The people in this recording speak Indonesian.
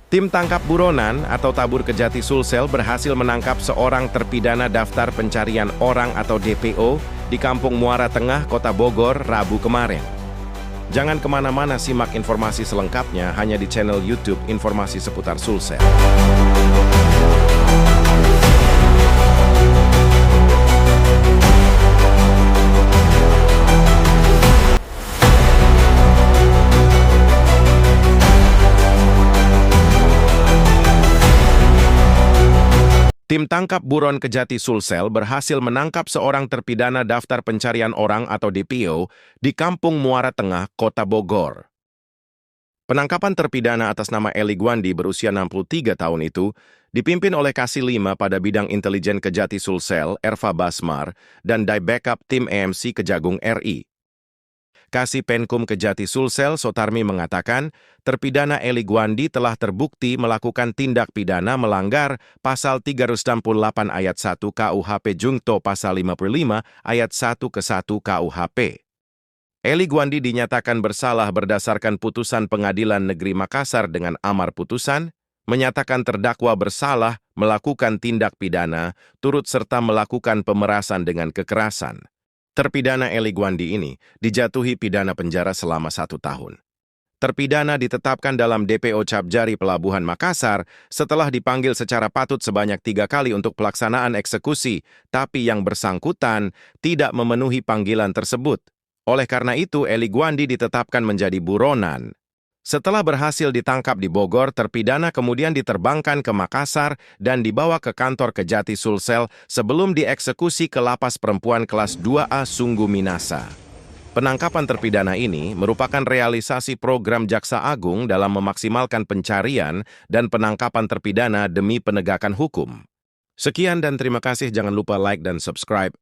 Tim tangkap buronan atau tabur Kejati Sulsel berhasil menangkap seorang terpidana daftar pencarian orang atau DPO di Kampung Muara Tengah, Kota Bogor, Rabu kemarin. Jangan kemana-mana, simak informasi selengkapnya hanya di channel YouTube Informasi Seputar Sulsel. Tim tangkap buron Kejati Sulsel berhasil menangkap seorang terpidana daftar pencarian orang atau DPO di Kampung Muara Tengah, Kota Bogor. Penangkapan terpidana atas nama Eli Gwandi berusia 63 tahun itu dipimpin oleh Kasih 5 pada bidang intelijen Kejati Sulsel, Erva Basmar, dan Die Backup Tim EMC Kejagung RI. Kasih Penkum Kejati Sulsel Sotarmi mengatakan, terpidana Eli Gwandi telah terbukti melakukan tindak pidana melanggar Pasal 368 Ayat 1 KUHP Jungto Pasal 55 Ayat 1 ke 1 KUHP. Eli Gwandi dinyatakan bersalah berdasarkan putusan Pengadilan Negeri Makassar dengan amar putusan, menyatakan terdakwa bersalah melakukan tindak pidana, turut serta melakukan pemerasan dengan kekerasan. Terpidana Eli Gwandi ini dijatuhi pidana penjara selama 1 tahun. Terpidana ditetapkan dalam DPO Capjari Pelabuhan Makassar setelah dipanggil secara patut sebanyak 3 kali untuk pelaksanaan eksekusi, tapi yang bersangkutan tidak memenuhi panggilan tersebut. Oleh karena itu, Eli Gwandi ditetapkan menjadi buronan. Setelah berhasil ditangkap di Bogor, terpidana kemudian diterbangkan ke Makassar dan dibawa ke kantor Kejati Sulsel sebelum dieksekusi ke Lapas Perempuan Kelas 2A Sungguh Minasa. Penangkapan terpidana ini merupakan realisasi program Jaksa Agung dalam memaksimalkan pencarian dan penangkapan terpidana demi penegakan hukum. Sekian dan terima kasih, jangan lupa like dan subscribe.